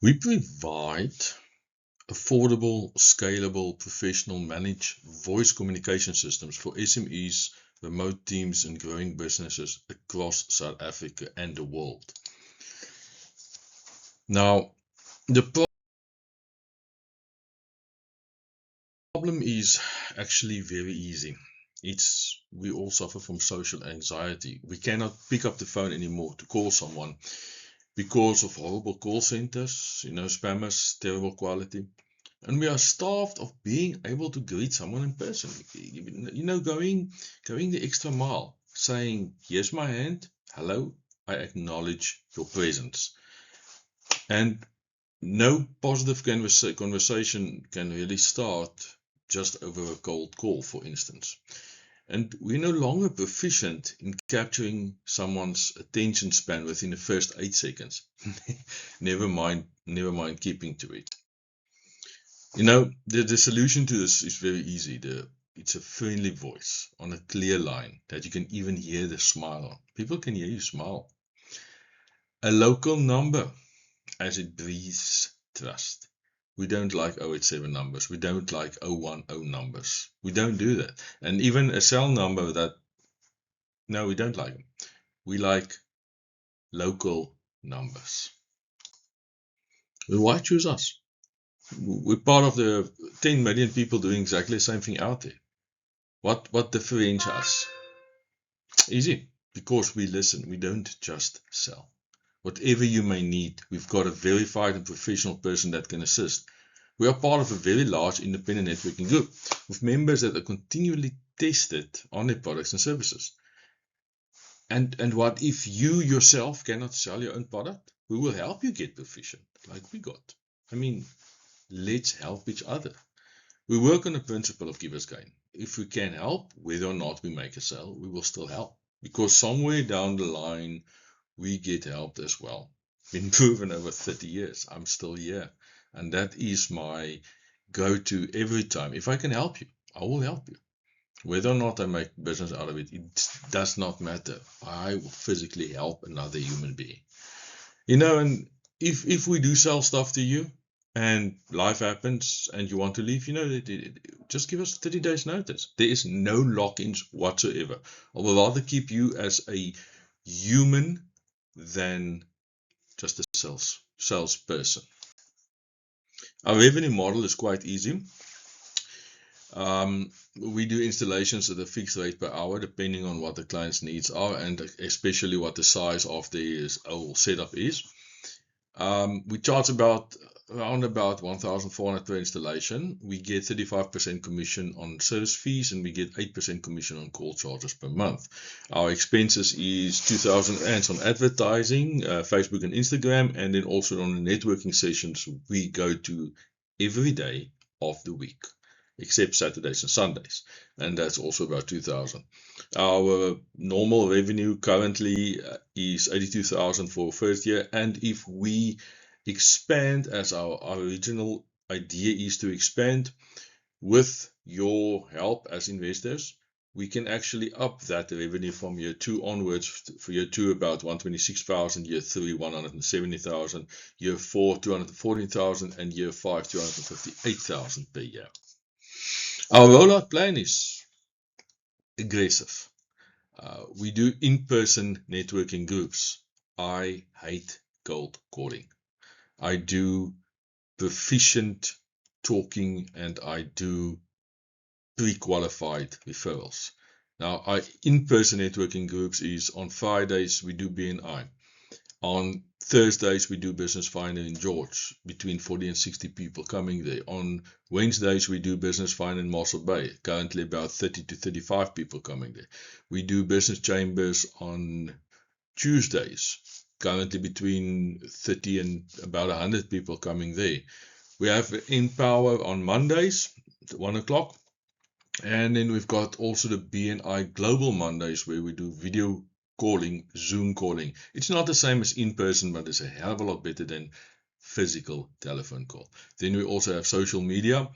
We provide affordable, scalable, professional managed voice communication systems for SMEs, remote teams, and growing businesses across South Africa and the world. Now, the problem is actually very easy. We all suffer from social anxiety. We cannot pick up the phone anymore to call someone because of horrible call centers, spammers, terrible quality. And we are starved of being able to greet someone in person. Going the extra mile, saying, "Here's my hand. Hello, I acknowledge your presence." And no positive conversation can really start just over a cold call, for instance. And we're no longer proficient in capturing someone's attention span within the first 8 seconds. never mind keeping to it. The solution to this is very easy. It's a friendly voice on a clear line that you can even hear the smile on. People can hear you smile. A local number as it breathes trust. We don't like 087 numbers. We don't like 010 numbers. We don't do that. And even a cell number no, we don't like them. We like local numbers. Well, why choose us? We're part of the 10 million people doing exactly the same thing out there. What differentiates us? Easy. Because we listen. We don't just sell. Whatever you may need, we've got a verified and professional person that can assist. We are part of a very large independent networking group with members that are continually tested on their products and services. And what if you yourself cannot sell your own product? We will help you get proficient, like we got. Let's help each other. We work on the principle of givers gain. If we can help, whether or not we make a sale, we will still help. Because somewhere down the line, we get helped as well. Been proven over 30 years. I'm still here. And that is my go-to every time. If I can help you, I will help you. Whether or not I make business out of it, it does not matter. I will physically help another human being. And if we do sell stuff to you and life happens and you want to leave, just give us 30 days notice. There is no lock-ins whatsoever. I will rather keep you as a human than just a salesperson. Our revenue model is quite easy. We do installations at a fixed rate per hour, depending on what the client's needs are, and especially what the size of the whole setup is. We charge around about 1,400 per installation. We get 35% commission on service fees, and we get 8% commission on call charges per month. Our expenses is 2,000 rands on advertising, Facebook and Instagram, and then also on the networking sessions we go to every day of the week, except Saturdays and Sundays, and that's also about 2,000. Our normal revenue currently is 82,000 for first year, and if we expand, as our original idea is to expand, with your help as investors, we can actually up that revenue from year 2 onwards. For year 2 about 126,000, year 3 170,000, year 4 214,000, and year 5 258,000 per year. Our rollout plan is aggressive. We do in-person networking groups. I hate cold calling. I do proficient talking, and I do pre-qualified referrals. Now, our in-person networking groups is on Fridays we do BNI. On Thursdays we do Business Finder in George, between 40 and 60 people coming there. On Wednesdays we do Business Finder in Mossel Bay, currently about 30 to 35 people coming there. We do Business Chambers on Tuesdays, currently between 30 and about 100 people coming there. We have Empower on Mondays at 1 o'clock. And then we've got also the BNI Global Mondays, where we do video calling, Zoom calling. It's not the same as in person, but it's a hell of a lot better than physical telephone call. Then we also have social media.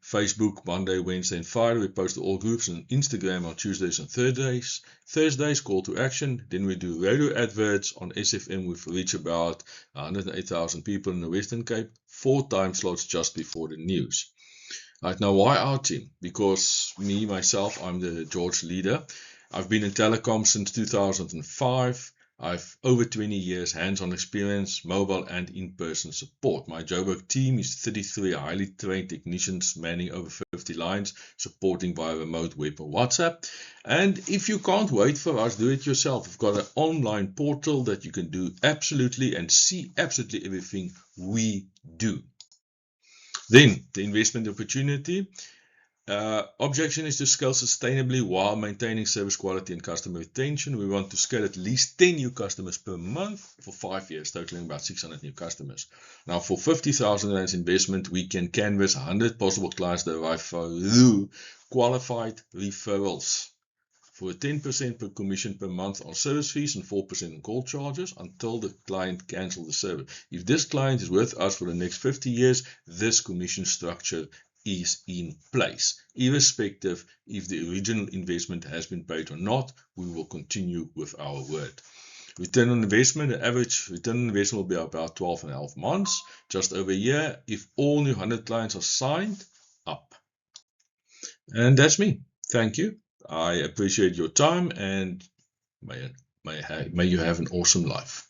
Facebook, Monday, Wednesday, and Friday. We post to all groups, and Instagram on Tuesdays and Thursdays. Thursdays, call to action. Then we do radio adverts on SFM. We've reached about 108,000 people in the Western Cape, 4 time slots just before the news. Right, now, why our team? Because myself, I'm the George leader. I've been in telecom since 2005. I've over 20 years hands-on experience, mobile and in-person support. My Joburg team is 33 highly trained technicians manning over 50 lines, supporting via remote web or WhatsApp. And if you can't wait for us, do it yourself. We've got an online portal that you can do absolutely and see absolutely everything we do. Then, the investment opportunity. Objection is to scale sustainably while maintaining service quality and customer retention. We want to scale at least 10 new customers per month for 5 years, totaling about 600 new customers. Now, for 50,000 rand investment, we can canvas 100 possible clients that arrive through qualified referrals for a 10% per commission per month on service fees and 4% on call charges until the client cancels the service. If this client is with us for the next 50 years, this commission structure is in place. Irrespective if the original investment has been paid or not, we will continue with our word. Return on investment, the average return on investment will be about 12.5 months, just over a year, if all new 100 clients are signed up. And that's me. Thank you. I appreciate your time, and may you have an awesome life.